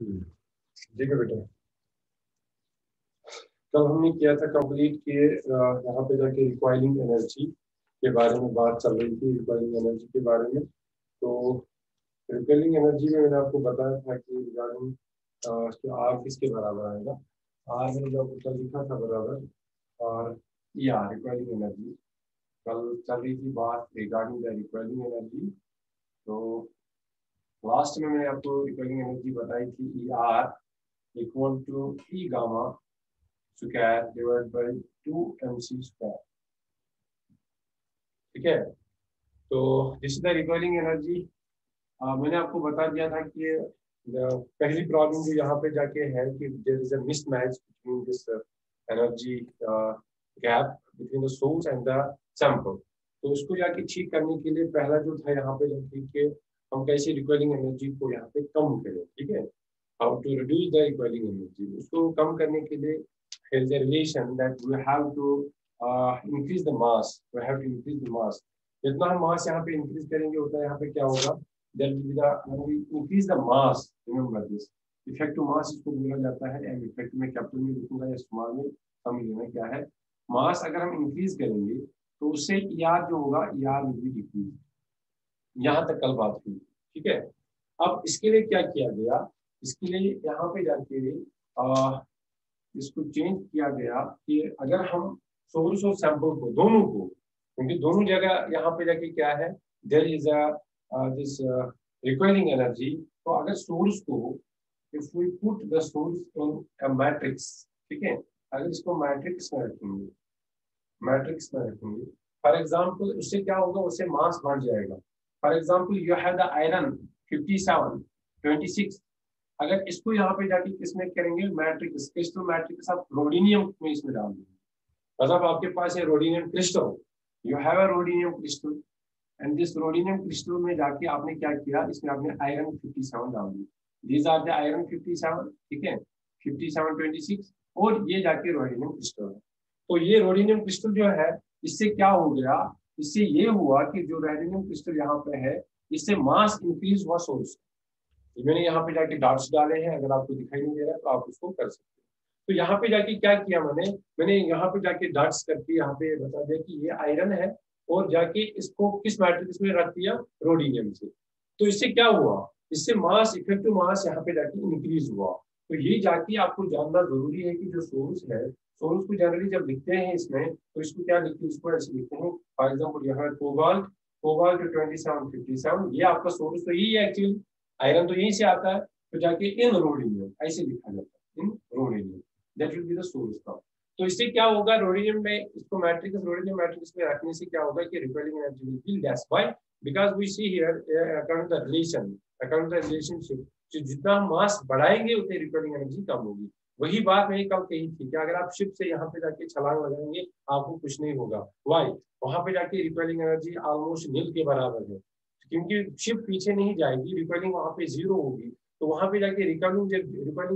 ठीक है बेटा। कल हमने किया था कंप्लीट किए, यहाँ पे जाके रिक्वायरिंग एनर्जी के बारे में बात चल रही थी, रिक्वायरिंग एनर्जी के बारे में। तो रिक्वायरिंग एनर्जी में मैंने आपको बताया था कि रिगार्डिंग आर किसके बराबर आएगा। आर मैंने जो आपको कल लिखा था बराबर और ई आर रिक्वायरिंग एनर्जी। कल चल रही थी बात रिगार्डिंग द रिक्वायरिंग एनर्जी। तो लास्ट में मैंने आपको रिक्वायरिंग एनर्जी बताई थी E R equal to E gamma square divide by 2mc square. ठीक है, तो this is the requiring energy. मैंने आपको बता दिया था कि पहली प्रॉब्लम जो यहाँ पे जाके है कि there is a mismatch between this energy gap between the source and the sample. तो उसको जाके ठीक करने के लिए पहला जो था यहाँ पे ठीक है, हम कैसे रिक्वायरिंग एनर्जी को यहाँ पे कम करें। ठीक है, how to reduce the requiring energy. उसको कम करने के लिए there is a relation that we have to increase the mass. We have to increase the mass. जितना हम मास यहाँ पे इंक्रीज करेंगे उतना यहाँ पे क्या होगा, that will be the when we increase the mass. Remember this. Effective mass इसको बोला जाता है, एंड इफेक्ट में कैपिटल में लिखूंगा या स्मॉल में, समझ लेना क्या है। मास अगर हम इंक्रीज करेंगे तो उससे ER जो होगा ER will be डिक्रीज। यहाँ तक कल बात हुई। ठीक है, अब इसके लिए क्या किया गया, इसके लिए यहाँ पे जाके इसको चेंज किया गया कि अगर हम सोर्स और सैंपल को दोनों को, क्योंकि दोनों जगह यहाँ पे जाके क्या है, there is this requiring energy. तो अगर सोर्स को, if we put the source in a matrix, ठीक है, अगर इसको मैट्रिक्स में रखेंगे, फॉर एग्जांपल उससे क्या होगा, उससे मास बढ़ जाएगा। For example you have the iron 57 26। अगर इसको यहाँ पे जाके किसमें करेंगे, मैट्रिक्स, क्रिस्टल मैट्रिक्स आप रोडिनियम में इसमें डाल देंगे। मतलब आपके पास है rhodium crystal, you have a rhodium crystal, and this rhodium crystal में जाके आपने क्या किया, इसमें आपने आयरन 57 डाल दिया। दीज आर द आयरन 57, ठीक है, 57 26, और ये जाके रोडिनियम क्रिस्टल है। तो ये रोडिनियम क्रिस्टल जो है, इससे क्या हो गया, इससे ये हुआ कि जो रोडिनियम क्रिस्टल यहाँ पे है, इससे मास इंक्रीज हुआ सोर्स। मैंने यहाँ पे जाके डॉट्स डाले हैं, अगर आपको दिखाई नहीं दे रहा तो आप उसको कर सकते हैं। तो यहाँ पे जाके क्या किया मैंने यहाँ पे जाके डॉट्स करके यहाँ पे बता दिया कि ये आयरन है, और जाके इसको किस मैट्रिक्स में रख दिया, रोडिनियम से। तो इससे क्या हुआ, इससे मास, इफेक्टिव मास यहाँ पे जाके इंक्रीज हुआ। तो ये जाके आपको जानना जरूरी है कि जो सोर्स है, सोर्स को जनरली जब लिखते हैं इसमें, तो इसको क्या लिखते हैं, इसको ऐसे लिखते हैं। फॉर एग्जाम्पल यहाँ कोबाल्ट 27 57, ये आपका सोर्स तो यही है एक्चुअली, आयरन तो यहीं से आता है। तो जाके इन रोडिनियम ऐसे लिखा जाता है, in rhodium, that will be the source का। तो इससे क्या होगा, रोडिनियम में इसको मैट्रिक्स, रोडिनियम मैट्रिक्स में रखने से क्या होगा कि repelling energy will be less. Why? Because we see here according the relation, according the relationship, जितना हम मास बढ़ाएंगे उतनी रिपेलिंग एनर्जी कम होगी। वही बात मैंने कल कही थी कि अगर आप शिप से यहाँ पे जाके छलांग लगाएंगे आपको कुछ नहीं होगा। व्हाई? वहां पे जाके रिपेलिंग एनर्जी ऑलमोस्ट नील के बराबर है, क्योंकि शिप पीछे नहीं जाएगी, रिपेलिंग वहां पे जीरो होगी। तो वहां पे जाके रिपेलिंग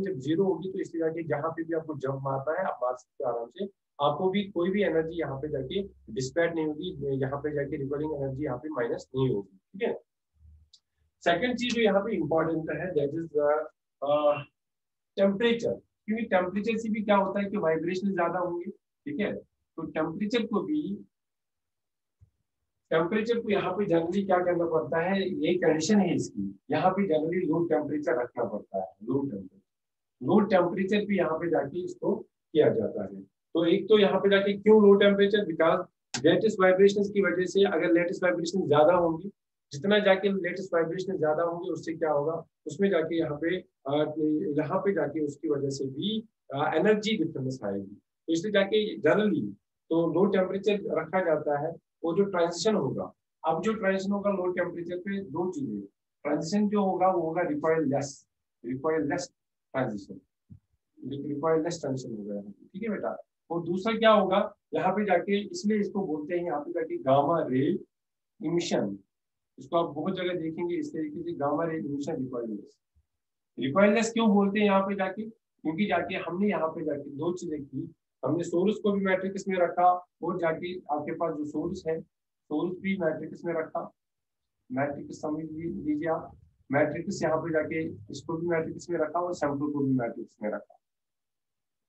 जब जीरो होगी, तो इसलिए जाके जहां पे भी आपको जंप मारना है आप मार सकते हो आराम से। आपको भी कोई भी एनर्जी यहाँ पे जाके डिस्पैच नहीं होगी, यहाँ पे जाके रिपेलिंग एनर्जी यहाँ पे माइनस नहीं होगी। ठीक है, सेकेंड चीज जो यहाँ पे इंपॉर्टेंट है, दैट इज टेम्परेचर। क्योंकि टेम्परेचर से भी क्या होता है कि वाइब्रेशन ज्यादा होंगे। ठीक है, तो टेम्परेचर को यहाँ पे जनरली क्या करना पड़ता है, ये कंडीशन है इसकी, यहाँ पे जनरली लो टेम्परेचर रखना पड़ता है। लो टेम्परेचर पे यहाँ पे जाके इसको किया जाता है। तो एक तो यहाँ पे जाके क्यों low temperature, because latest vibration की वजह से, अगर लेटेस्ट वाइब्रेशन ज्यादा होंगी, जितना जाके लेटेस्ट वाइब्रेशन ज्यादा होंगे उससे क्या होगा, उसमें जाके यहाँ पे जाके उसकी वजह से भी एनर्जी डिफरेंस आएगी। तो इसलिए जाके जनरली तो लो टेम्परेचर रखा जाता है। वो जो ट्रांजिशन होगा, अब जो ट्रांजिशन होगा लो टेम्परेचर पे, दो चीजें, ट्रांजिशन जो होगा वो होगा रिक्वायर लेस ट्रांजिशन हो गया। ठीक है बेटा, और दूसरा क्या होगा यहाँ पे जाके, इसलिए इसको बोलते हैं यहाँ पे जाके गामा रे इमिशन। इसको आप बहुत जगह देखेंगे इस तरीके से, गामा रे इमिशन रिक्वायरलेस क्यों बोलते हैं यहाँ पे जाके, क्योंकि जाके हमने यहाँ पे जाके दो चीजें की, हमने सोर्स को भी मैट्रिक्स में रखा, और जाके आपके पास जो सोर्स है, सोर्स भी मैट्रिक्स में रखा। मैट्रिक्स समझ लीजिए आप, मैट्रिक्स यहाँ पे जाके इसको भी मैट्रिक्स में रखा और सैंपल को भी मैट्रिक्स में रखा।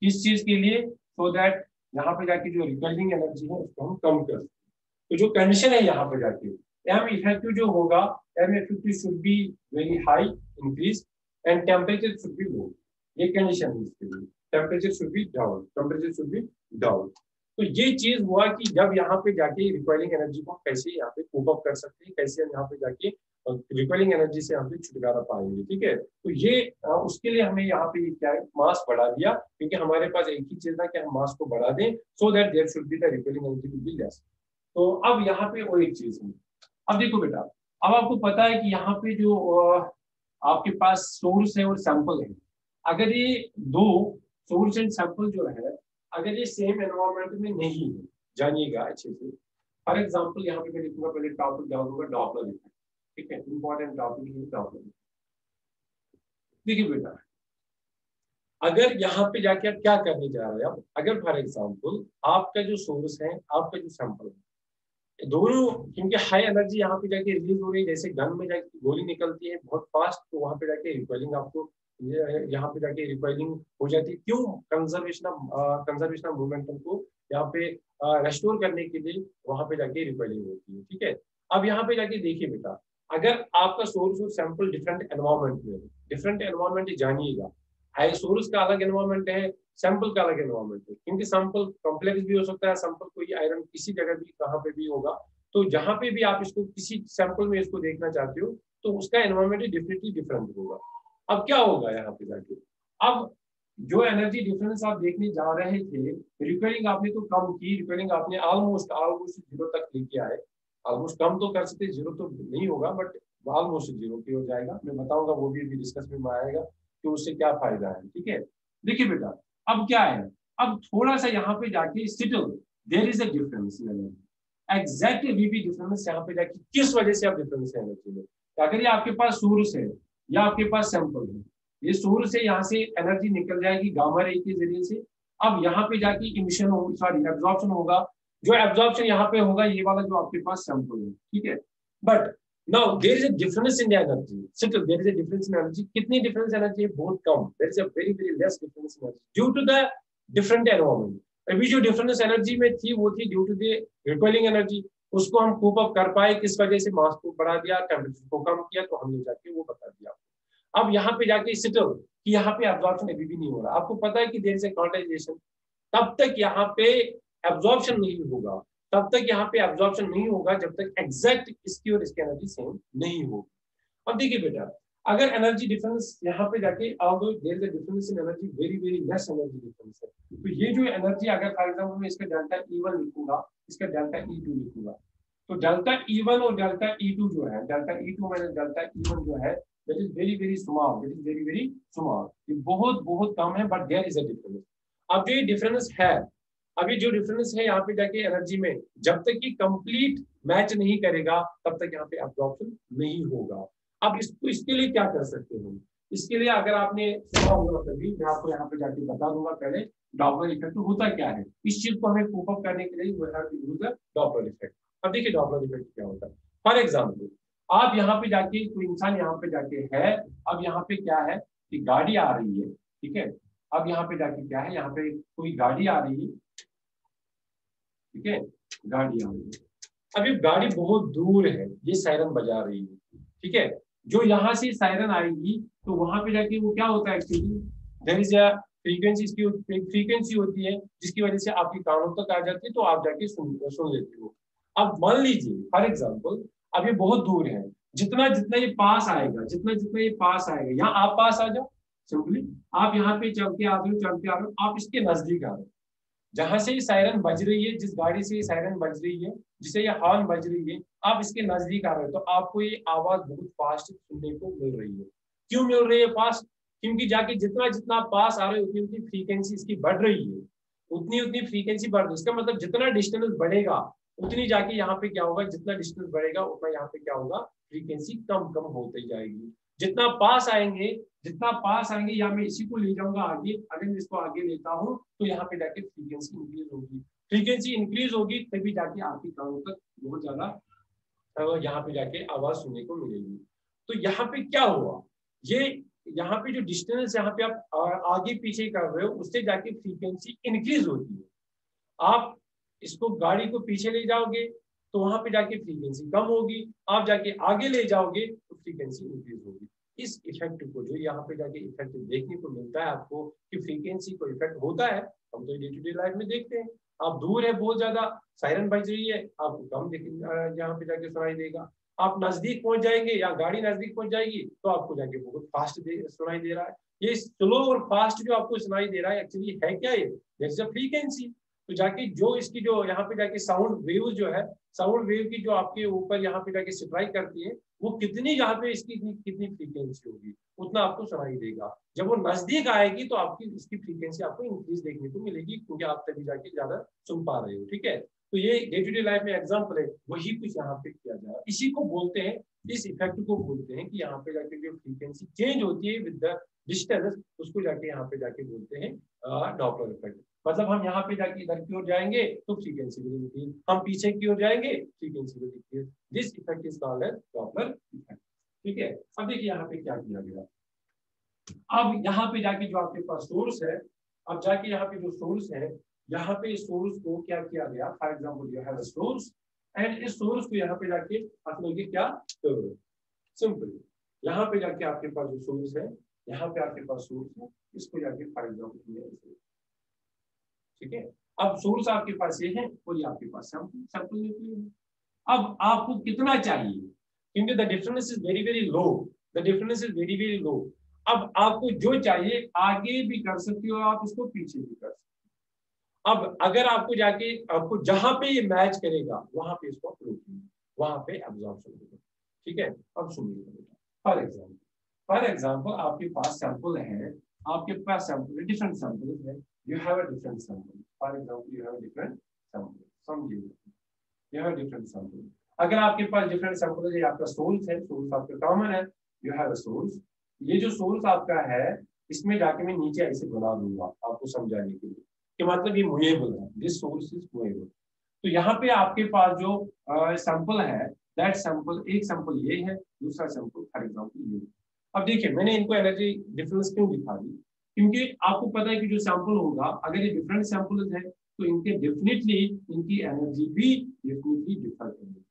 किस चीज के लिए? सो दैट यहाँ पे जाके जो रिकवरिंग एनर्जी है उसको हम कम कर सकते। तो जो कंडीशन है यहाँ पे जाके एम इफेक्टिव जो होगा, M effective should be very high increase and temperature should be low. ये कंडीशन है इसके लिए। Temperature should be down, temperature should be down. तो ये चीज हुआ कि जब यहाँ पे जाके रिक्वायरिंग एनर्जी को कैसे यहाँ पे कोप अप कर सकते हैं, कैसे हम यहाँ पे जाके रिक्वायरिंग एनर्जी से हम पे छुटकारा पाएंगे। ठीक है, तो ये उसके लिए हमें यहाँ पे क्या है, मास बढ़ा दिया, क्योंकि हमारे पास एक ही चीज था कि हम मास को बढ़ा दें so that there should be the requiring energy will be less. तो अब यहाँ पे वो एक चीज है। अब देखो बेटा, अब आपको पता है कि यहाँ पे जो आपके पास सोर्स है और सैंपल है, अगर ये दो सोर्स एंड सैंपल जो है अगर ये सेम एनवायरमेंट में नहीं है, जानिएगा अच्छे से। फॉर एग्जांपल यहाँ पे मैं लिखूंगा, पहले टॉपिक डालूंगा डॉपलर इफेक्ट। ठीक है, इंपॉर्टेंट टॉपिक है डॉपलर। देखिए बेटा, अगर यहाँ पे जाके आप क्या करने जा रहे हैं, अगर फॉर एग्जांपल आपका जो सोर्स है, आपका जो सैंपल है, दोनों क्योंकि हाई एनर्जी यहाँ पे जाके रिलीज हो रही है, जैसे गन में जाके गोली निकलती है बहुत फास्ट, तो वहां पे जाके रिकॉइलिंग आपको यहाँ पे जाके रिकॉइलिंग हो जाती है। क्यों? कंजर्वेशन ऑफ मोमेंटम को यहाँ पे रेस्टोर करने के लिए वहां पे जाके रिकॉइलिंग होती है। ठीक है, अब यहाँ पे जाके देखिए बेटा, अगर आपका सोर्स और सैंपल डिफरेंट एनवायरमेंट में, डिफरेंट एनवायरमेंट जानिएगा, हाई सोर्स का अलग एनवायरमेंट है, सैंपल का अलग एनवायरमेंट है, क्योंकि सैंपल कॉम्प्लेक्स भी हो सकता है, सैंपल कोई आयरन किसी जगह भी कहाँ पे भी होगा। तो जहां पे भी आप इसको किसी सैंपल में इसको देखना चाहते हो तो उसका एनवायरमेंट डेफिनेटली डिफरेंट होगा। अब क्या होगा यहाँ पे जाके, अब जो एनर्जी डिफरेंस आप देखने जा रहे थे, रिपेयरिंग आपने तो कम की, रिपेयरिंग आपने ऑलमोस्ट ऑलमोस्ट जीरो तक लेके आए। ऑलमोस्ट कम तो कर सकते, जीरो तो नहीं होगा बट ऑलमोस्ट जीरो की हो जाएगा। मैं बताऊंगा, वो भी डिस्कस में आएगा कि उससे क्या फायदा है। ठीक है, देखिए बेटा, अब क्या है, अब थोड़ा सा यहाँ पे जाके still there is a difference in energy. Exactly भी डिफरेंस यहाँ पे जाके किस वजह से आप डिफरेंस है एनर्जी में। अगर ये आपके पास सोर्स है या आपके पास सैंपल है, ये सोर्स से यहाँ से एनर्जी निकल जाएगी गामा रे के जरिए से। अब यहाँ पे जाके इमिशन हो, सॉरी एब्जॉर्प्शन होगा। जो एब्जॉर्प्शन यहाँ पे होगा ये वाला जो आपके पास सैंपल है। ठीक है, but now there is a difference in the energy. Still there is a difference in energy. कितनी difference energy है? बहुत कम. There is a very very less difference in energy due to the different environment. अभी जो difference energy में थी वो थी due to the recoiling energy. उसको हम cope up कर पाए किस वजह से? मास को बढ़ा दिया, टेम्परेचर को कम किया, तो हमने जाके वो बता दिया। अब यहाँ पे जाके स्टिल कि यहाँ पे एब्जॉर्प्शन अभी भी नहीं हो रहा। आपको पता है कि देयर इज अ क्वांटाइजेशन, तब तक यहाँ पे एब्जॉर्प्शन नहीं होगा, तब तक यहाँ पे एब्जॉर्प्शन नहीं होगा जब तक एग्जैक्ट इसकी और इसकी एनर्जी सेम नहीं होगी। अब देखिए बेटा, अगर एनर्जी डिफरेंस यहाँ पे जाके although there is a difference in energy, very very less energy difference है, तो ये जो एनर्जी अगर फॉर एग्जांपल मैं इसका डेल्टा E1 लिखूंगा, इसका डेल्टा E2 लिखूंगा, तो डेल्टा E1 और डेल्टा E2 जो है, delta E2 minus delta E1 जो है, that is very very small, that is very very small, ये बहुत बहुत कम है, but there is a difference. अब जो ये डिफरेंस है, अभी जो डिफरेंस है यहाँ पे जाके एनर्जी में, जब तक कि कंप्लीट मैच नहीं करेगा तब तक यहाँ पे एब्जॉर्प्शन नहीं होगा। अब इसको इसके लिए क्या कर सकते हैं? इसके लिए अगर आपने सुना होगा कभी, मैं आपको यहाँ पे जाके बता दूंगा पहले डॉपलर इफेक्ट होता क्या है। इस चीज को हमें कोप अप करने के लिए डॉपलर इफेक्ट। अब देखिए डॉपलर इफेक्ट क्या होता है। फॉर एग्जाम्पल, आप यहाँ पे जाके, कोई इंसान यहाँ पे जाके है, अब यहाँ पे क्या है कि गाड़ी आ रही है। ठीक है, अब यहाँ पे जाके क्या है, यहाँ पे कोई गाड़ी आ रही है। ठीक है, गाड़ी आ रही है, अभी गाड़ी बहुत दूर है, ये सायरन बजा रही है। ठीक है, जो यहाँ से सायरन आएगी तो वहां पे जाके वो क्या होता है, actually there is a frequency, इसकी फ्रीक्वेंसी होती है जिसकी वजह से आपकी कानों तक आ जाती है, तो आप जाके सुन लेते हो। अब मान लीजिए फॉर एग्जाम्पल, अब ये बहुत दूर है, जितना जितना ये पास आएगा, जितना जितना ये पास आएगा, यहाँ आप पास आ जाओ सिंपली, आप यहाँ पे चलते आ रहे हो, चलते आ रहे हो, आप इसके नजदीक आ रहे हो, जहां से ये सायरन बज रही है, जिस गाड़ी से ये सायरन बज रही है, जिसे ये हॉर्न बज रही है, आप इसके नजदीक आ रहे हो, तो आपको ये आवाज बहुत फास्ट सुनने को मिल रही है। क्यों मिल रही है फास्ट? क्योंकि जाके जितना जितना पास आ रहे हो उतनी उतनी फ्रीक्वेंसी इसकी बढ़ रही है, उतनी उतनी फ्रीक्वेंसी बढ़ रही है। इसका मतलब जितना डिस्टेंस बढ़ेगा उतनी जाके यहाँ पे क्या होगा, जितना डिस्टेंस बढ़ेगा उतना यहाँ पे क्या होगा, फ्रीक्वेंसी कम कम होती जाएगी। जितना पास आएंगे, जितना पास आएंगे, या मैं इसी को ले जाऊंगा आगे, अगर मैं इसको आगे लेता हूँ तो यहाँ पे जाके फ्रीक्वेंसी इंक्रीज होगी, फ्रीक्वेंसी इंक्रीज होगी तभी जाके आपकी कानों तक बहुत ज्यादा यहाँ पे जाके आवाज सुनने को मिलेगी। तो यहाँ पे क्या हुआ, ये यहाँ पे जो डिस्टेंस यहाँ पे आप आगे पीछे कर रहे हो उससे जाके फ्रीक्वेंसी इंक्रीज होती है। आप इसको गाड़ी को पीछे ले जाओगे तो वहां पे जाके फ्रीक्वेंसी कम होगी, आप जाके आगे ले जाओगे तो फ्रीक्वेंसी इंक्रीज होगी। इस इफेक्ट को जो यहाँ पे जाके इफेक्ट देखने को मिलता है आपको कि फ्रीक्वेंसी को इफेक्ट होता है, हम तो डे टू डे लाइफ में देखते हैं। आप दूर है बहुत ज्यादा, सायरन बज रही है, आपको कम यहाँ पे जाके सुनाई देगा। आप नजदीक पहुंच जाएंगे या गाड़ी नजदीक पहुंच जाएगी तो आपको जाके बहुत फास्ट सुनाई दे रहा है। ये स्लो और फास्ट जो आपको सुनाई दे रहा है एक्चुअली है क्या, ये दैट्स अ फ्रीक्वेंसी। तो जाके जो इसकी जो यहाँ पे जाके साउंड वेव जो है, साउंड वेव की जो आपके ऊपर यहाँ पे जाके स्ट्राइक करती है, वो कितनी यहाँ पे इसकी कितनी फ्रीक्वेंसी होगी उतना आपको सुनाई देगा। जब वो नजदीक आएगी तो आपकी इसकी फ्रीक्वेंसी आपको इंक्रीज देखने को मिलेगी, क्योंकि आप तभी जाके ज्यादा सुन पा रहे हो। ठीक है, तो ये डे टू डे लाइफ में एग्जाम्पल है, वही कुछ यहाँ पे किया जा रहा है। इसी को बोलते हैं, इस इफेक्ट को बोलते हैं कि यहाँ पे जाके जो फ्रीक्वेंसी चेंज होती है विद द डिस्टेंस, उसको जाके यहाँ पे जाके बोलते हैं डॉपलर इफेक्ट। मतलब हम यहाँ पे जाके इधर की ओर जाएंगे तो फ्रीक्वेंसी विल इंक्रीज, हम पीछे की ओर जाएंगे frequency will decrease. This effect is called as Doppler effect. ठीक है, अब देखिए यहाँ पे क्या किया गया। अब यहाँ पे जाके जो आपके पास सोर्स है, अब जाके यहाँ पे जो सोर्स है, यहाँ पे सोर्स को क्या किया गया, for example you have a source and इस सोर्स को यहाँ पे जाके आप लोग क्या करोगे, सिंपल यहाँ पे जाके आपके पास जो सोर्स है, यहाँ पे आपके पास सोर्स है, इसको जाके फॉर एग्जाम्पल, ठीक है। अब सोर्स आपके पास ये है और ये आपके पास सैंपल न्यूक्लियर है। अब आपको कितना चाहिए, क्योंकि the difference is very very low, the difference is very very low. अब आपको जो चाहिए आगे भी कर सकते हो आप, इसको पीछे भी कर सकते हो। अब अगर आपको जाके आपको जहां पे ये मैच करेगा वहां पे इसको प्रोटीन, वहां पे एब्जॉर्प्शन होगा। ठीक है, अब सुनिए फॉर एग्जाम्पल आपके पास सैंपल है, आपके पास सैंपल डिफरेंट सैंपल है, you have a different sample. For example, you have a different sample. समझिए, you have a different sample. अगर आपके पास different sample है, आपका सोर्स है, सोर्स आपका कॉमन है, you have a source. ये जो सोर्स आपका है, इसमें जाके मैं नीचे ऐसे बना दूंगा आपको समझाने के लिए कि मतलब ये मूवेबल है, दिस सोर्स इज मूवेबल। तो यहाँ पे आपके पास जो सैंपल है, दैट सैंपल, एक सैंपल ये है, दूसरा सैंपल फॉर एग्जाम्पल ये। अब देखिए मैंने इनको एनर्जी डिफरेंस क्यों दिखा दी, क्योंकि आपको पता है कि जो सैंपल होगा अगर ये डिफरेंट सैंपल्स है तो इनके डेफिनेटली इनकी एनर्जी भी डेफिनेटली डिफर करेगी।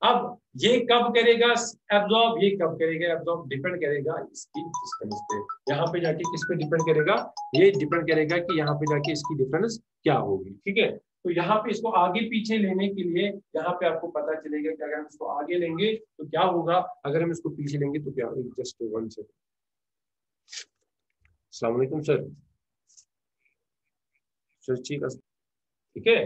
अब ये कब करेगा एब्जॉर्ब, ये कब करेगा एब्जॉर्ब, डिपेंड करेगा इसकी डिस्टेंस पे। यहाँ पे जाके किस पे डिपेंड करेगा, ये डिपेंड करेगा कि यहाँ पे जाके इसकी डिफरेंस क्या होगी। ठीक है, तो यहाँ पे इसको आगे पीछे लेने के लिए यहाँ पे आपको पता चलेगा कि अगर हम इसको आगे लेंगे तो क्या होगा, अगर हम इसको पीछे लेंगे तो क्या होगा। Just 1 second. अस्सलाम वालेकुम सर, ठीक है।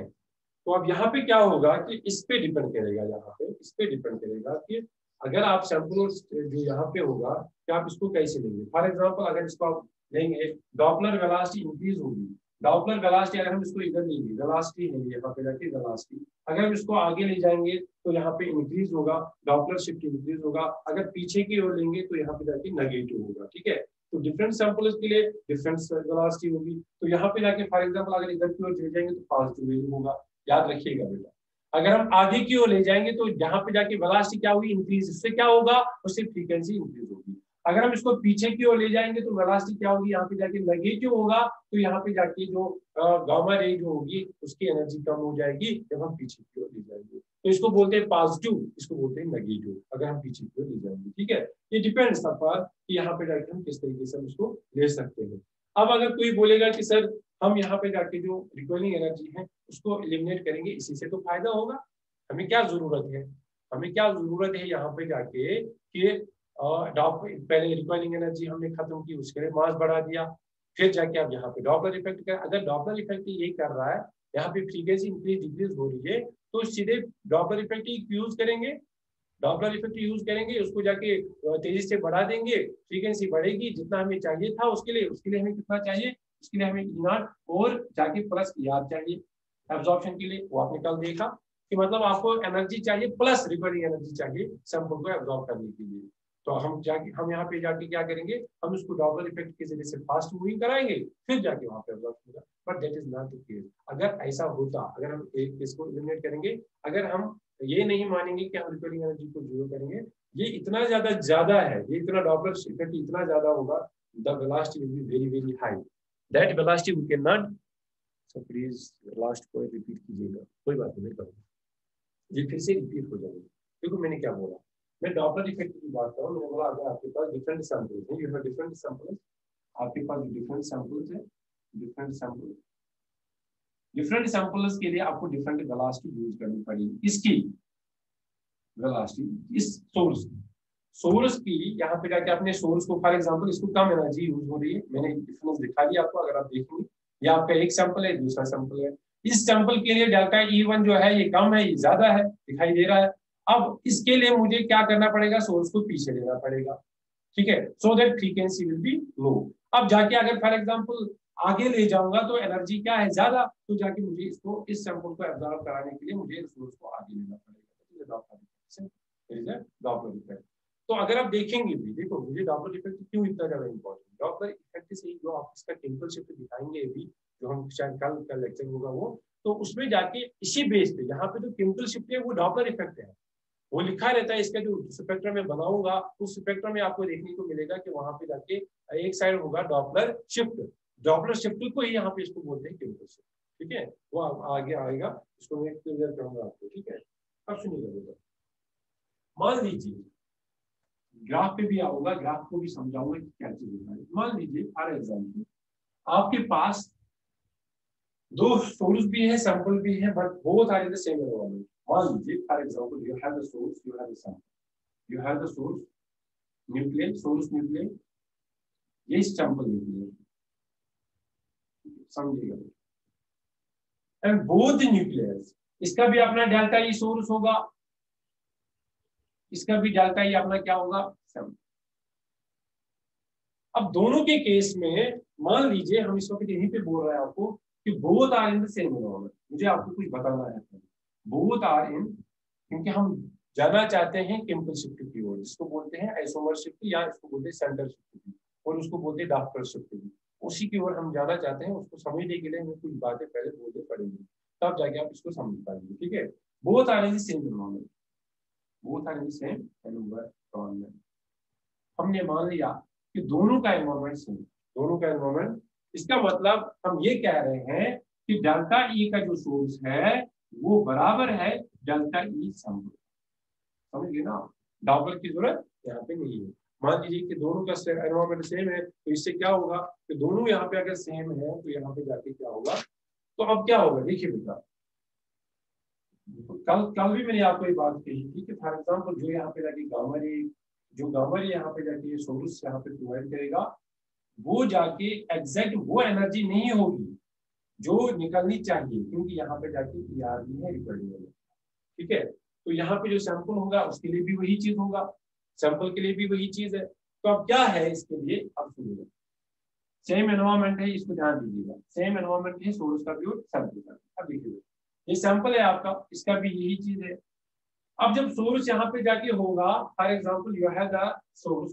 तो अब यहाँ पे क्या होगा कि इस पे डिपेंड करेगा, यहाँ पे इस पे डिपेंड करेगा कि अगर आप सैंपल जो यहाँ पे होगा कि आप इसको कैसे लेंगे। फॉर एग्जांपल अगर इसको आप लेंगे, डॉपलर वेलोसिटी इंक्रीज होगी, डॉपलर वेलोसिटी अगर हम इसको इधर लेंगे, वेलोसिटी है यहाँ पे जाके वेलोसिटी, अगर हम इसको आगे ले जाएंगे तो यहाँ पे इंक्रीज होगा, डॉपलर शिफ्ट इंक्रीज होगा, अगर पीछे की ओर लेंगे तो यहाँ पे जाके नेगेटिव होगा। ठीक है, तो डिफरेंट सैंपल्स के लिए डिफरेंट वेलोसिटी होगी। तो यहाँ पे जाके फॉर एग्जांपल अगर इधर की ओर चले जाएंगे तो पॉजिटिव वैल्यू होगा, याद रखिएगा बेटा। अगर हम आगे की ओर ले जाएंगे तो यहाँ पे जाके वेलोसिटी क्या हुई, इंक्रीज, इससे क्या होगा, उससे फ्रीक्वेंसी इंक्रीज होगी। अगर हम इसको पीछे की ओर ले जाएंगे तो वेलोसिटी क्या होगी, यहाँ पे जाके नेगेटिव होगा, तो यहाँ पे जाके जो गामा रे जो होगी उसकी एनर्जी कम हो जाएगी जब हम पीछे की ओर ले जाएंगे। तो इसको बोलते हैं पॉजिटिव, इसको बोलते हैं नेगेटिव, अगर हम पीछे की ओर ले जाएंगे। ठीक है, ये डिपेंड्स पर कि यहाँ पे जाके हम किस तरीके से उसको ले सकते हैं। अब अगर कोई बोलेगा कि सर हम यहाँ पे जाके जो रिकॉइलिंग एनर्जी है उसको एलिमिनेट करेंगे, इसी से तो फायदा होगा, हमें क्या जरूरत है, हमें क्या जरूरत है यहाँ पे जाके कि पहले रिकॉइलिंग एनर्जी हमने खत्म की, उसके लिए मास बढ़ा दिया, फिर जाके आप यहाँ पे डॉपलर इफेक्ट कर, अगर डॉपलर इफेक्ट यही कर रहा है, यहाँ पे फ्रीक्वेंसी इंक्रीज डिक्रीज हो रही है, तो सीधे डॉपलर इफेक्ट यूज करेंगे, डॉपलर इफेक्ट यूज करेंगे, उसको जाके तेजी से बढ़ा देंगे, फ्रीक्वेंसी बढ़ेगी, जितना हमें चाहिए था उसके लिए हमें कितना चाहिए, उसके लिए हमें E0 और जाके प्लस ER चाहिए एब्जॉर्प्शन के लिए। वो आपने कल देखा कि मतलब आपको एनर्जी चाहिए प्लस रिकवरिंग एनर्जी चाहिए सैंपल को एब्जॉर्ब करने के लिए। तो हम यहाँ पे जाके क्या करेंगे, हम इसको डॉपलर इफेक्ट के जरिए से फास्ट मूविंग कराएंगे, फिर जाके वहां पे एब्जॉर्ब होगा। But that is not the case. अगर ऐसा होता, अगर हम एक इसको एलिमिनेट करेंगे, अगर हम ये नहीं मानेंगे कि हम रिकवरिंग एनर्जी को जीरो करेंगे, ये इतना ज्यादा है, ये इतना डॉपलर इफेक्ट इतना ज्यादा होगा, the velocity will be very very high, that velocity we can not. So please last को रिपीट कीजिएगा, कोई बात नहीं करूँगा, ये फिर से रिपीट हो जाएगा। देखो मैंने क्या बोला, मैं डॉपलर इफेक्ट की बात कर रहा हूँ। मैंने बोला अगर आपके पास डिफरेंट सैंपल्स हैं, यू हैव डिफरेंट सैंपल्स, आपके पास डिफरेंट सैंपल्स है, डिफरेंट सैंपल्स के लिए आपको डिफरेंट वेलोसिटी यूज करनी पड़ेगी। इसकी वेलोसिटी इस सोर्स की यहाँ पे जाके अपने सोर्स को, फॉर एग्जांपल इसको कम एनर्जी यूज हो रही है, मैंने डिफरेंस दिखा दिया आपको, अगर आप देखेंगे ये आपका एक सैंपल है, दूसरा सैंपल है। इस सैंपल के लिए डेल्टा E1 जो है ये कम है, ये ज्यादा है, दिखाई दे रहा है। अब इसके लिए मुझे क्या करना पड़ेगा, सोर्स को पीछे लेना पड़ेगा, ठीक है, so that frequency will be low. अब जाके अगर फॉर एग्जांपल आगे ले जाऊंगा तो एनर्जी क्या है, ज्यादा, तो जाके मुझे इसको, इस सैंपल को एब्जॉर्ब कराने के लिए मुझे सोर्स को आगे लेना पड़ेगा। Doppler effect. तो अगर आप देखेंगे भी, देखो मुझे डॉपलर इफेक्ट क्यों इतना ज्यादा इंपॉर्टेंट, डॉपलर इफेक्ट से जो आप इसका टेम्पल शिफ्ट दिखाएंगे अभी, जो हम शायद कल का लेक्चर होगा वो, तो उसमें जाके इसी बेस पे, यहाँ पे जो टेम्पल शिफ्ट है वो डॉपलर इफेक्ट है, वो लिखा रहता है। इसका जो स्पेक्ट्रम में बनाऊंगा उस स्पेक्ट्रम में आपको देखने को मिलेगा कि वहां पे जाके एक साइड होगा डॉपलर शिफ्ट, डॉपलर शिफ्ट को ही यहाँ पे इसको बोलते हैं टेम्पल शिफ्ट, ठीक है, वो आगे आएगा, इसको मैं क्लियर करूंगा आपको, ठीक है। अब सुनिएगा, मान लीजिए ग्राफ पे भी आऊंगा, ग्राफ को भी समझाऊंगा कि क्या चीज होता है। मान लीजिए फॉर एग्जाम्पल आपके पास दो सोर्स भी है, सैंपल भी है, but both are in the same environment. मान लीजिए for example you have the source, you have the sample, you have the source nuclear, source nuclear, ये सैंपल न्यूक्लियर, समझिएगा, एंड बोथ न्यूक्लियर्स, इसका भी अपना डेल्टा ई सोर्स होगा, इसका भी डेल्टा ई अपना क्या होगा, सैंपल। अब दोनों के केस में मान लीजिए हम इस वक्त यहीं पे बोल रहे हैं आपको कि both are in the same environment, मुझे आपको कुछ बताना है, बोथ आर इन, क्योंकि हम जाना चाहते हैं केमिकल शिफ्ट की ओर, जिसको बोलते हैं आइसोमर शिफ्ट, या इसको बोलते हैं सेंटर शिफ्ट, और उसको बोलते हैं डॉक्टर शिफ्ट, उसी की ओर हम जाना चाहते हैं। उसको समझने के लिए हमें कुछ बातें पहले बोलनी पड़ेंगी, तब जाके आप इसको समझ पाएंगे, ठीक है। Both are in the same environment, both are in the same environment, हमने मान लिया कि दोनों का एनवायरनमेंट सेम, दोनों का एनवायरनमेंट, इसका मतलब हम ये कह रहे हैं कि डेल्टा ई का जो सोर्स है वो बराबर है डेल्टा ई सैंपल, समझ गए ना, डॉपलर की जरूरत यहाँ पे नहीं है। मान लीजिए कि दोनों का एनवायरनमेंट सेम है, तो इससे क्या होगा कि दोनों यहाँ पे अगर सेम है तो यहाँ पे जाके क्या होगा, तो अब क्या होगा, देखिए बेटा, कल कल भी मैंने आपको ये बात कही थी कि फॉर एग्जाम्पल जो यहाँ पे जाके गामा रे, जो गामा रे यहाँ पे जाके सोर्स यहाँ पे प्रोवाइड करेगा, वो जाके एग्जैक्ट वो एनर्जी नहीं होगी जो निकलनी चाहिए, क्योंकि यहाँ पे जाके ER भी है, रिकॉर्डिंग, ठीक है। तो यहाँ पे जो सैंपल होगा उसके लिए भी वही चीज होगा, सैंपल के लिए भी वही चीज है। तो अब क्या है इसके लिए, अब सुनिए, सेम एनवायरनमेंट है, इसको ध्यान दीजिएगा, सेम एनवायरनमेंट है सोर्स का भी और सैंपल का। अब देखिए ये सैंपल है आपका, इसका भी यही चीज है। अब जब सोर्स यहाँ पे जाके होगा, for example you have the source,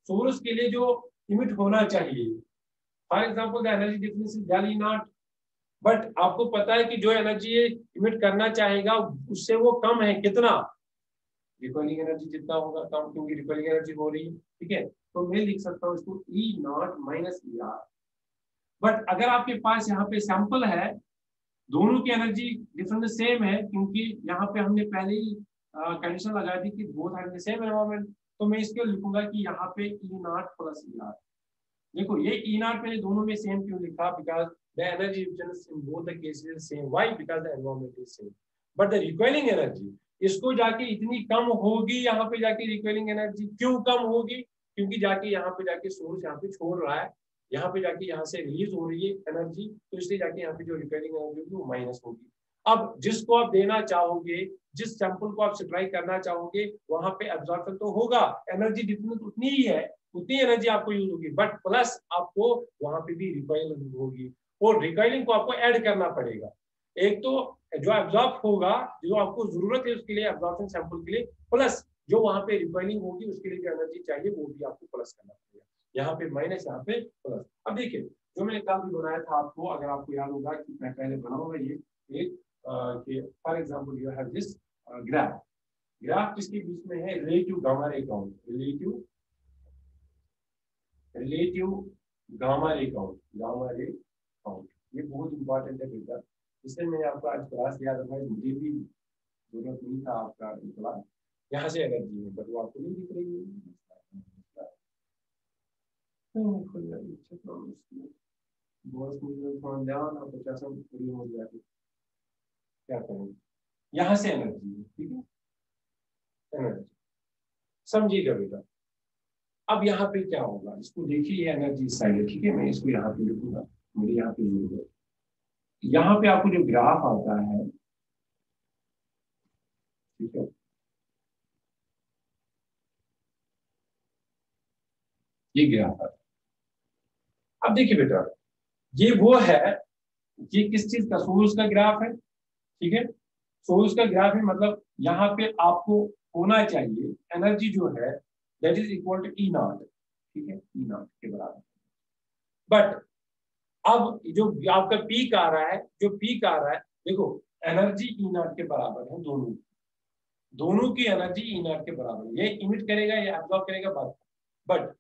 source के लिए जो इमिट होना चाहिए, for example the energy difference is del E naught, but आपको पता है कि जो एनर्जी इमिट करना चाहेगा उससे वो कम है, कितना, रिकॉइलिंग एनर्जी जितना होगा कम, क्योंकि रिकॉइलिंग एनर्जी हो रही है, ठीक है। तो मैं लिख सकता हूँ इसको ई नॉट माइनस ER। बट अगर आपके पास यहाँ पे सैंपल है, दोनों की एनर्जी डिफरेंस सेम है, क्योंकि यहाँ पे हमने पहले ही कंडीशन लगा दी कि both are in the same environment, तो मैं इसको लिखूंगा कि यहाँ पे ई नॉट प्लस ER। देखो ये ई नॉट मैंने दोनों में सेम क्यों लिखा, because the energy difference in both the cases is same, why, because the environment is same, but the recoiling energy इसको जाके इतनी कम होगी, यहाँ पे जाके रिकॉइलिंग एनर्जी क्यों कम होगी, क्योंकि जाके यहाँ पे जाके सोर्स यहाँ पे छोड़ रहा है, यहाँ पे जाके यहाँ से रिलीज हो रही है एनर्जी, तो इसलिए जाके यहाँ पे जो रिकॉइलिंग एनर्जी होगी वो माइनस होगी। अब जिसको आप देना चाहोगे, जिस सैंपल को आप सप्लाई करना चाहोगे, वहां पे एब्जॉर्प्शन तो होगा, एनर्जी डिफरेंस उतनी ही है, उतनी एनर्जी आपको यूज होगी, बट प्लस आपको वहां पे भी रिकॉइलिंग होगी, और रिकॉइलिंग को आपको ऐड करना पड़ेगा। एक तो जो एब्जॉर्ब होगा, जो आपको जरूरत है उसके लिए एब्जॉर्प्शन सैंपल के लिए, प्लस जो वहां पे रिकॉइलिंग होगी उसके लिए जो एनर्जी चाहिए वो भी आपको प्लस करना पड़ेगा, यहाँ पे माइनस, यहाँ पे प्लस। अब देखिए जो मैंने कल भी बनाया था आपको, अगर आपको याद होगा कि मैं पहले बनाऊंगा ये एक, for example you have this graph, graph किसके बीच में है? Relative gamma ray count, relative gamma ray count, gamma ray count. ये बहुत इंपॉर्टेंट है बेटा, इसलिए मैंने आपको आज क्लास याद रखा है। मुझे भी जरूरत नहीं था आपका क्लास, यहाँ से एनर्जी है बट वो आपको नहीं दिख रही है। बॉस मुझे फोन ध्यान और 50 पूरी हो गया, क्या करेंगे? यहाँ से एनर्जी है, ठीक है, एनर्जी समझिएगा बेटा। अब यहाँ पे क्या होगा, इसको देखिए, एनर्जी साइड है, ठीक है, मैं इसको यहाँ पे लिखूंगा, मुझे यहाँ पे जरूरत है। यहाँ पे आपको जो ग्राफ आता है, ठीक है, ये ग्राफ आता है। अब देखिए बेटा, ये वो है, ये किस चीज का, सोर्स का ग्राफ है, ठीक है, सोर्स का ग्राफ है, मतलब यहाँ पे आपको होना चाहिए एनर्जी जो है that is equal to E naught, ठीक है, ई नॉट के बराबर। बट अब जो आपका पीक आ रहा है, जो पीक आ रहा है, देखो एनर्जी ई नॉट के बराबर है, दोनों दोनों की एनर्जी ई नॉट के बराबर, ये इमिट करेगा, ये एब्जॉर्ब करेगा, बात। बट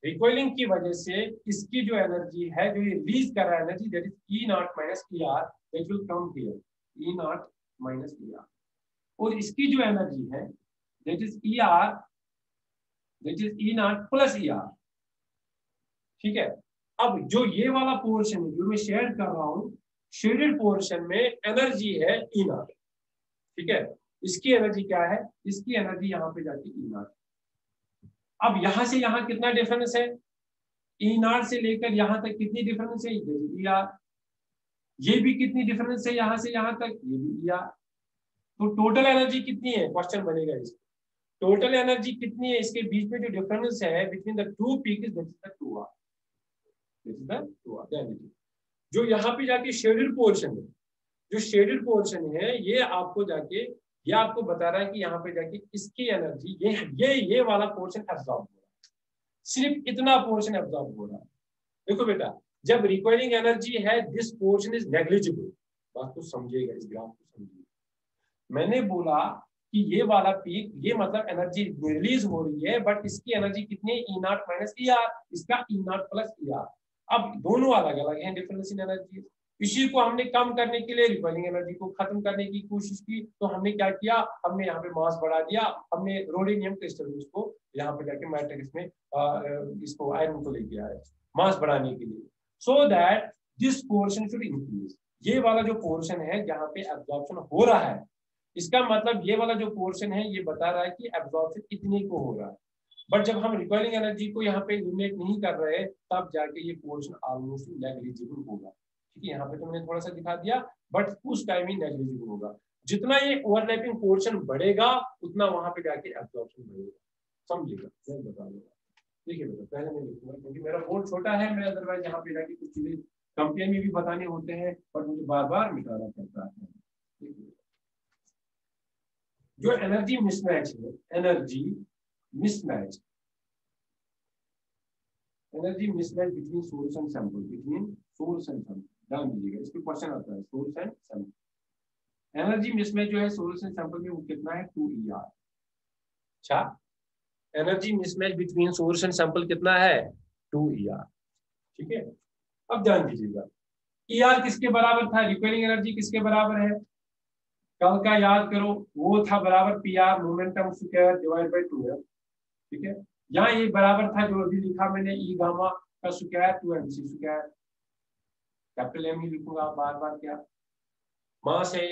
रिकॉइलिंग की वजह से इसकी जो एनर्जी है, जो ये रिलीज कर रहा है energy, that is E not minus E R, that will come here, E not minus E R. और इसकी जो एनर्जी है that is E R, that is E not plus E R, ठीक है। अब जो ये वाला पोर्शन है जो मैं शेयर कर रहा हूं, शेडेड पोर्शन में एनर्जी है ई नॉट, ठीक है, इसकी एनर्जी क्या है, इसकी एनर्जी यहाँ पे जाती है ई नॉट। अब यहां से यहां कितना डिफरेंस है, ई नॉट से लेकर यहां तक कितनी डिफरेंस है, ई आर। ये भी कितनी डिफरेंस है यहां से यहां तक, ये भी ई आर। तो टोटल एनर्जी कितनी है, क्वेश्चन बनेगा इसका, टोटल एनर्जी कितनी है इसके बीच में जो डिफरेंस है between the two peak is that is the 2r, this is the 2r the energy. जो यहाँ पे जाके शेडेड पोर्शन है, जो शेडेड पोर्शन है, ये आपको जाके, ये आपको बता रहा है कि यहाँ पे जाके इसकी एनर्जी, ये वाला पोर्शन एब्जॉर्ब हो रहा है, सिर्फ इतना पोर्शन एब्जॉर्ब हो रहा है। देखो बेटा, जब रिक्वायरिंग एनर्जी है, दिस पोर्शन इज नेग्लिजिबल, बात को समझिएगा, इस ग्राफ को समझिएगा। मैंने बोला कि ये वाला पीक, ये मतलब एनर्जी रिलीज हो रही है, बट इसकी एनर्जी कितनी है, ई नॉट माइनस ई आर, इसका ई नॉट प्लस ई आर। अब दोनों अलग अलग हैं, डिफरेंस इन एनर्जी। इसी को हमने कम करने के लिए, रिपेलिंग एनर्जी को खत्म करने की कोशिश की, तो हमने क्या किया, हमने यहाँ पे मास बढ़ा दिया, हमने रोडिनियम क्रिस्टल को यहाँ पे जाके मैट्रिक्स में इसको आयरन को लेके आए मास बढ़ाने के लिए, so that this portion should increase. ये वाला जो पोर्शन है जहाँ पे एब्जॉर्प्शन हो रहा है, इसका मतलब ये वाला जो पोर्शन है ये बता रहा है कि एब्जॉर्प्शन इतने को हो रहा है। बट जब हम रिक्वायरिंग एनर्जी को यहाँ पे इल्यूमिनेट नहीं कर रहे, तब जाके ये पोर्शन ऑलमोस्ट नेग्लिजिबल होगा, ठीक है। यहाँ पे तो मैंने थोड़ा सा दिखा दिया, बट उस टाइम ही नेग्लिजिबल होगा। जितना ये ओवरलैपिंग पोर्शन बढ़ेगा, उतना वहां पे जाके एब्जॉर्प्शन बढ़ेगा, समझिएगा, मैं बता दूंगा। देखिए बेटा, पहले मैं लिखूंगा क्योंकि मेरा बोर्ड छोटा है, मैं अदरवाइज यहाँ पे जाके कुछ चीजें कंपेयर में भी बताने होते हैं, पर मुझे बार बार मिटाना पड़ता है। जो एनर्जी मिसमैच है, energy mismatch, energy mismatch between source and sample, between source and sample, ध्यान दीजिएगा, इस पे क्वेश्चन आता है, source and sample. Energy mismatch जो है सोर्स एंड सैंपल में वो कितना है, 2ER। अच्छा, energy mismatch between source and sample कितना है, 2ER, ठीक है। अब ध्यान दीजिएगा, ER किसके बराबर था, रिपेयरिंग एनर्जी किसके बराबर है, कल का याद करो, वो था बराबर PR momentum square divide bye 2 है, ठीक है। यहाँ ये बराबर था जो अभी लिखा मैंने, ई गामा का square 2mc square, capital M ही लिखूंगा बार बार, क्या मास है।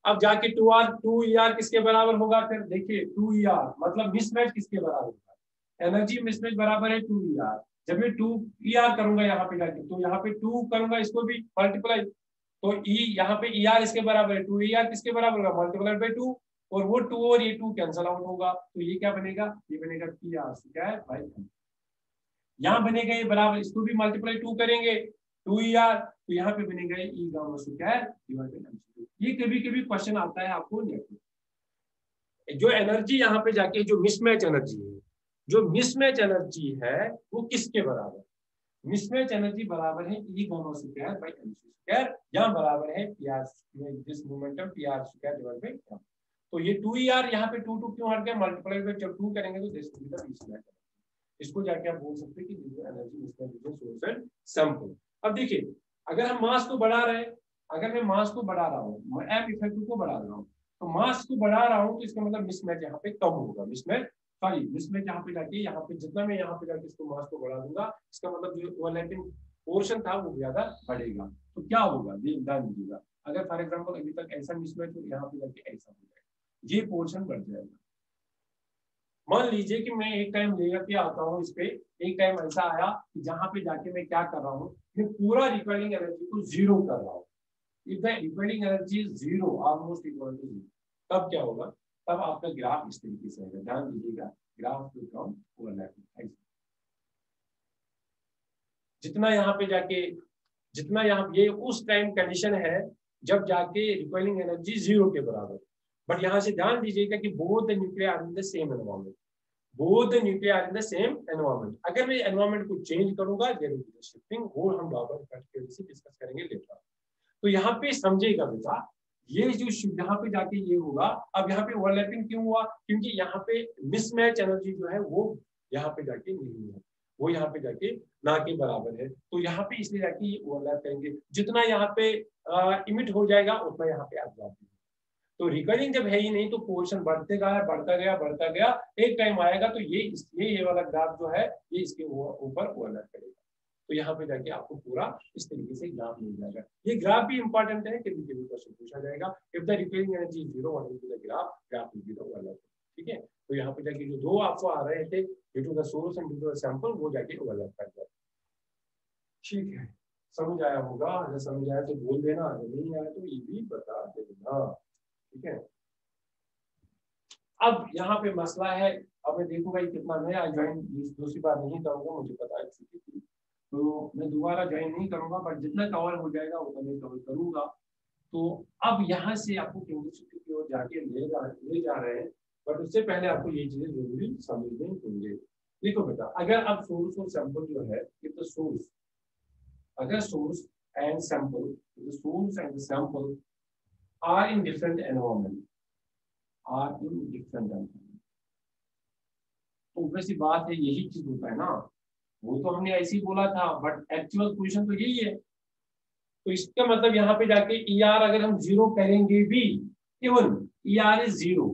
अब जाके 2ER किसके बराबर होगा, फिर देखिए 2ER मतलब मिसमैच किसके बराबर होगा, एनर्जी मिसमैच बराबर है 2ER। जब मैं 2ER करूंगा यहाँ पे जाके, तो यहाँ पे 2 करूंगा, इसको भी मल्टीप्लाई, तो E यहाँ पे ER इसके बराबर है, 2ER किसके बराबर होगा, मल्टीप्लाइड बाय 2, और वो 2 और ये 2 कैंसल आउट होगा, तो ये क्या बनेगा, ये बनेगा PR स्क्वायर बाय 2। यहाँ बनेगा ये बराबर, इसको भी मल्टीप्लाई 2 करेंगे, 2ER, तो यहाँ पे बनेगा ई gamma square divide bye MC2। ये कभी कभी क्वेश्चन आता है आपको नेट, जो एनर्जी यहाँ पे जाके जो मिसमैच एनर्जी है, जो मिसमैच एनर्जी है वो किसके बराबर, मिसमैच एनर्जी बराबर है ई gamma square by MC square, यहाँ बराबर है PR this momentum PR square divide bye M। तो ये 2ER यहाँ पे 2 क्यों हट गया, मल्टीप्लाई बाय जब 2 करेंगे तो this will be the mismatch. इसको जाके आप बोल सकते हैं कि this is energy mismatch between source and sample. अब देखिए अगर हम मास को बढ़ा रहे हैं, अगर मैं मास को बढ़ा रहा हूँ, मैं एफ इफेक्टिव को बढ़ा रहा हूँ, तो मास को बढ़ा रहा हूँ तो इसका मतलब मिसमैच यहाँ पे कम होगा। मिसमैच यहाँ पे जाके, यहाँ पे जितना मैं यहाँ पे जाके इसको मास को बढ़ा दूंगा, इसका मतलब जो ओवरलैपिंग पोर्शन था वो ज्यादा बढ़ेगा। तो क्या होगा ध्यान दीजिएगा, अगर फॉर एग्जाम्पल अभी तक ऐसा मिसमैच हो, यहाँ पे जाके ऐसा हो जाएगा, ये पोर्शन बढ़ जाएगा। मान लीजिए कि मैं एक टाइम लेकर के आता हूँ इस पे, एक टाइम ऐसा आया कि जहां पे जाके मैं क्या कर रहा हूँ, मैं पूरा रिक्वायरिंग एनर्जी को जीरो कर रहा हूँ। If the requiring energy is zero, almost equal to zero, तब क्या होगा, तब आपका ग्राफ इस तरीके से आएगा। ध्यान दीजिएगा, ग्राफ टू फ्रॉम ओवरलैपिंग, जितना यहाँ पे जाके, जितना यहाँ ये उस टाइम कंडीशन है जब जाके रिक्वायरिंग एनर्जी जीरो के बराबर। बट यहाँ से ध्यान दीजिएगा कि both the nuclear are in the same environment, both the nuclei are in the same environment। अगर मैं environment को चेंज करूंगा there will be shifting, वो हम डॉपर इफेक्ट के से डिस्कस करेंगे लेटर। तो यहाँ पे समझेगा बेटा, ये जो यहाँ पे जाके ये होगा। अब यहाँ पे ओवरलैपिंग क्यों हुआ, क्योंकि यहाँ पे मिसमैच एनर्जी जो है वो यहाँ पे जाके नहीं है, वो यहाँ पे जाके ना के बराबर है। तो यहाँ पे इसलिए जाके ये ओवरलैप करेंगे, जितना यहाँ पे इमिट हो जाएगा उतना यहाँ पे एब्जॉर्ब। तो रिकरिंग जब है ही नहीं तो पोर्शन बढ़ते गया, बढ़ता गया, बढ़ता गया, एक टाइम आएगा तो ये वाला ग्राफ जो है ये इसके ऊपर ओवरलैप करेगा। तो यहाँ पे जाके आपको पूरा इस तरीके से ग्राफ मिल जाएगा। ये ग्राफ भी इंपॉर्टेंट है, कभी कभी क्वेश्चन पूछा जाएगा। If the recurring energy zero, what will be the graph will be the overlap. ठीक है, तो यहाँ पे जाके जो दो आपको आ रहे थे due to the source and due to the sample, वो जाके ओवरलैप कर जाए। ठीक है, समझ आया होगा? अगर समझ आया तो बोल देना, अगर नहीं आया तो ये भी बता देना। ठीक है, अब यहाँ पे मसला है, अब मैं देखूंगा ये कितना नया ज्वाइन, दूसरी बार नहीं करूंगा, मुझे पता है चुकी थी, तो मैं दोबारा ज्वाइन नहीं करूंगा, बट जितना कवर हो जाएगा उतना मैं कवर करूंगा। तो अब यहाँ से आपको केमिस्ट्री की ओर जाके ले जा रहे हैं, बट उससे पहले आपको ये चीजें जरूरी समझने होंगे। देखो बेटा, अगर अब सोर्स और सैंपल जो है, तो सोर्स, अगर source and sample, source and sample are in different environment, are in different environment, तो वैसी बात है, यही चीज होता है ना। वो तो हमने ऐसे ही बोला था, बट एक्चुअल पोजीशन तो यही है। तो इसका मतलब यहाँ पे जाके ER अगर हम जीरो करेंगे भी, इवन ER इज जीरो,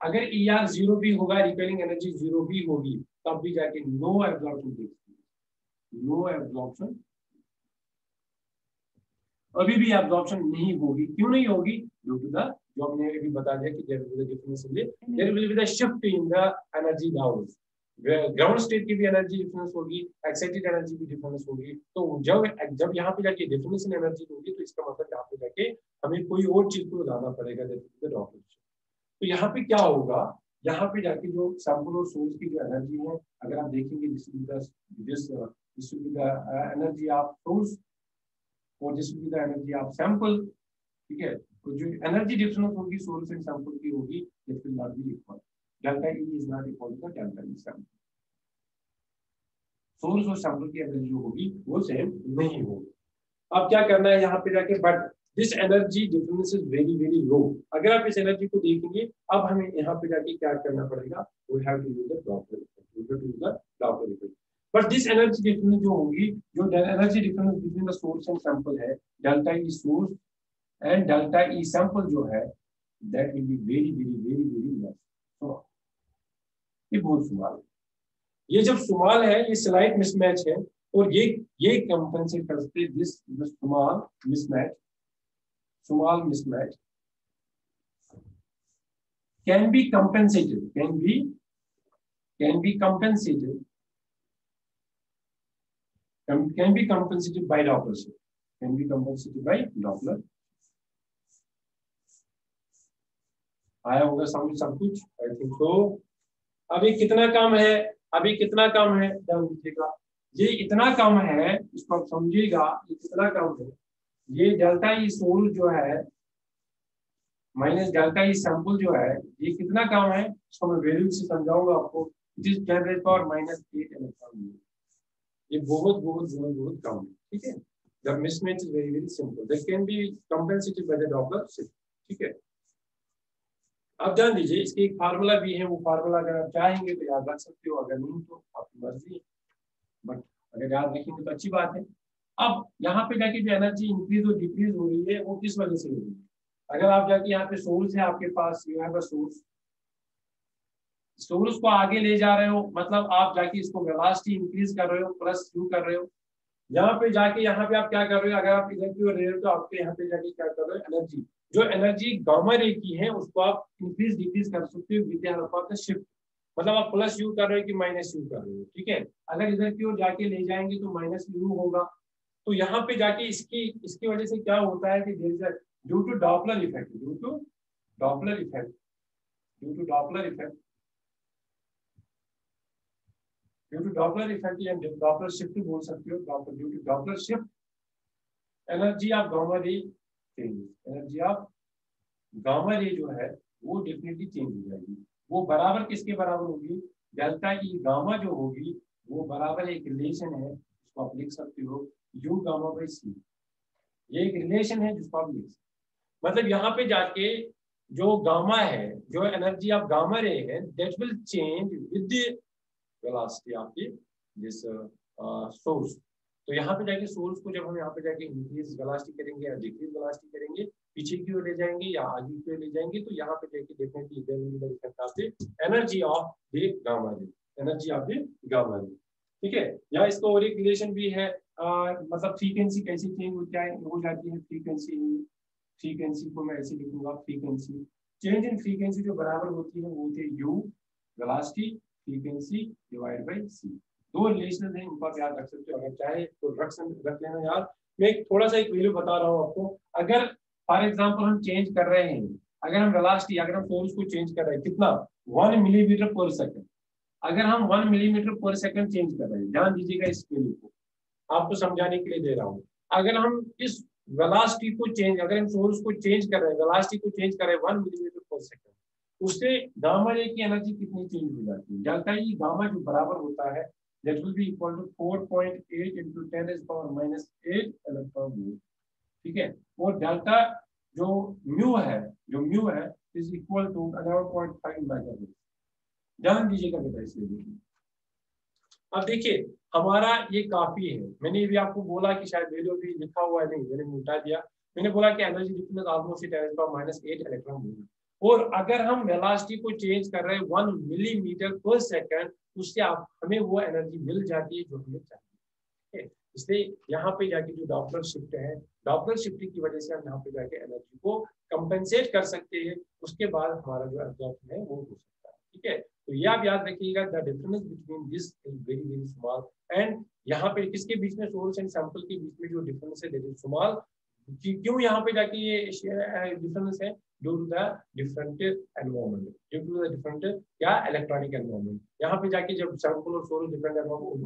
अगर ER जीरो भी होगा, रिपेयरिंग एनर्जी जीरो भी होगी, तब भी जाके नो एब्जॉर्प्शन, नो एब्जॉर्प्शन, अभी भी एब्जॉर्प्शन नहीं होगी। क्यों नहीं होगी? ड्यू टू द, जो हमने अभी बता दिया कि there will be difference in the, there will be the shift in the energy levels. Ground state की भी एनर्जी डिफरेंस होगी, एक्साइटेड एनर्जी भी डिफरेंस होगी। तो जब यहाँ पे जाके डिफरेंस इन एनर्जी होगी, तो इसका मतलब यहाँ पे जाके हमें कोई और चीज को लगाना पड़ेगा, दैट इज द डॉक्टर। तो यहाँ पे क्या होगा, यहाँ पे जाके जो सैंपल और सोर्स की जो एनर्जी है, अगर आप देखेंगे this will be the energy of source और this will be the energy of sample. ठीक है, तो जो एनर्जी डिफरेंस होगी सोर्स एंड सैंपल की होगी, it will not be equal, delta E is not equal to delta E sample. Source और sample की एनर्जी जो होगी वो सेम नहीं होगी। अब क्या करना है यहाँ पे जाके, but this energy difference is very very low. अगर आप इस एनर्जी को देखेंगे, अब हमें यहाँ पे जाके क्या करना पड़ेगा, we have to use the Doppler effect, we have to use the Doppler effect. But this energy difference जो होगी, जो energy difference between the source and sample है, delta E source and delta E sample जो है, that will be very very very very less. तो ये बहुत सवाल है, ये जब सुमाल है, ये स्लाइट मिसमैच है, और ये कंपेंसेट करते this small mismatch, small mismatch can be compensated, can be compensated, can be compensated by Doppler shift, can be compensated by Doppler। आया होगा समझ सब कुछ, आई थिंक तो। अभी कितना कम है, अभी कितना कम है, ध्यान दीजिएगा, ये इतना कम है, इसको आप समझिएगा, ये कितना कम है, ये डेल्टा ई सोल जो है माइनस डेल्टा ई सैंपल जो है, ये कितना कम है, इसको मैं वैल्यू से समझाऊंगा आपको। It is 10⁻⁸ electron. ये बहुत बहुत बहुत बहुत कम है। ठीक है, the mismatch is very very simple, that can be compensated by the Doppler shift. ठीक है, आप ध्यान दीजिए, इसके एक फार्मूला भी है, वो फार्मूला अगर आप चाहेंगे तो याद रख सकते हो, अगर नहीं तो आपकी मर्जी है, बट अगर याद रखेंगे तो अच्छी बात है। अब यहाँ पे जाके जो एनर्जी इंक्रीज और डिक्रीज हो रही है वो किस वजह से हो रही है? अगर आप जाके यहाँ पे सोर्स है आपके पास, you have a source, source को आगे ले जा रहे हो, मतलब आप जाके इसको वेलोसिटी इंक्रीज कर रहे हो, प्लस यू कर रहे हो। यहाँ पे जाके यहाँ पे आप क्या कर रहे हो, अगर आप इधर की ओर रहे हो तो आपके यहाँ पे जाके क्या कर रहे हो, एनर्जी, जो एनर्जी गामा रे की है उसको आप इंक्रीज डिक्रीज कर सकते हो with the help of the shift. मतलब आप प्लस यू कर रहे हो कि माइनस यू कर रहे हो, ठीक है। अगर इधर की ओर जाके ले जाएंगे तो माइनस यू होगा। तो यहाँ पे जाके इसकी इसकी वजह से क्या होता है कि due to Doppler effect, due to Doppler effect, due to Doppler effect, due to Doppler effect या डॉपलर शिफ्ट बोल सकते हो, Doppler, due to Doppler shift energy of gamma ray change, energy of gamma ray जो है वो definitely change हो जाएगी। वो बराबर किसके बराबर होगी, डेल्टा ई गामा जो होगी वो बराबर एक रिलेशन है जिसको आप लिख सकते हो यू गामा बाई सी। ये एक रिलेशन है जिसको आप लिख सकते हो। मतलब यहाँ पे जाके जो गामा है, जो एनर्जी ऑफ गामा रे है, that will change with the velocity of the this source. तो यहाँ पे जाके सोर्स को जब हम यहाँ पे जाके इंक्रीज वेलोसिटी करेंगे या डिक्रीज वेलोसिटी करेंगे, पीछे की ओर ले जाएंगे या आगे की ओर ले जाएंगे, तो यहाँ पे जाके definitely there will be the effect of the energy of the gamma ray, energy of the gamma ray, ठीक है। यहाँ इसका और एक रिलेशन भी है, मतलब फ्रीक्वेंसी कैसे चेंज हो जाती है, फ्रीक्वेंसी, फ्रीक्वेंसी को मैं ऐसे लिखूंगा, फ्रीक्वेंसी चेंज इन फ्रीक्वेंसी जो बराबर होती है वो होती है u velocity frequency divide by c. दो रिलेशन है, इनको आप याद रख सकते हो, अगर चाहे तो रख लेना याद। मैं एक थोड़ा सा एक वैल्यू बता रहा हूँ आपको। अगर फॉर एग्जांपल हम चेंज कर रहे हैं, अगर हम वेलोसिटी, अगर हम फोर्स को चेंज कर रहे हैं कितना, 1 मिलीमीटर पर सेकंड, अगर हम 1 मिलीमीटर पर सेकंड चेंज कर रहे हैं, ध्यान दीजिएगा इस वैल्यू को, आपको समझाने के लिए दे रहा हूँ। अगर हम इस वेलोसिटी को चेंज, अगर हम सोर्स को चेंज कर रहे हैं, वेलोसिटी को चेंज कर रहे हैं 1 मिलीमीटर पर सेकंड, उससे गामा रे की एनर्जी कितनी चेंज हो जाती है, डेल्टा ई गामा जो बराबर होता है that will be equal to 4.8 into 10 is power minus 8 electron volt, ठीक है। और डेल्टा जो म्यू है, जो म्यू है इज इक्वल टू 11.5 मेगाहर्ट्ज। ध्यान दीजिएगा बेटा इसलिए देखिए। अब देखिए हमारा ये काफी है, मैंने भी आपको बोला कि शायद वैल्यू भी लिखा हुआ है, नहीं मैंने उल्टा दिया, मैंने बोला कि energy difference almost 10 is power minus 8 electron volt. और अगर हम वेलोसिटी को चेंज कर रहे हैं 1 मिलीमीटर पर सेकंड, उससे आप हमें वो एनर्जी मिल जाती है जो हमें चाहिए। इसलिए यहाँ पे जाके जो डॉपलर शिफ्ट है, डॉपलर शिफ्ट की वजह से हम यहाँ पे जाके एनर्जी को कंपेंसेट कर सकते हैं, उसके बाद हमारा जो एब्जॉर्प्शन है वो हो सकता है, ठीक है। तो ये आप याद रखिएगा, the difference between this is very very small. And यहाँ पे किसके बीच में, सोर्स एंड सैंपल के बीच में जो डिफरेंस है दैट इज स्मॉल। क्यों यहाँ पे जाके ये डिफरेंस है, due to the different environment, due to the different क्या इलेक्ट्रॉनिक एनवायरनमेंट। यहाँ पे जाके जब सैंपल और सोर्स डिफरेंट एनवायरनमेंट,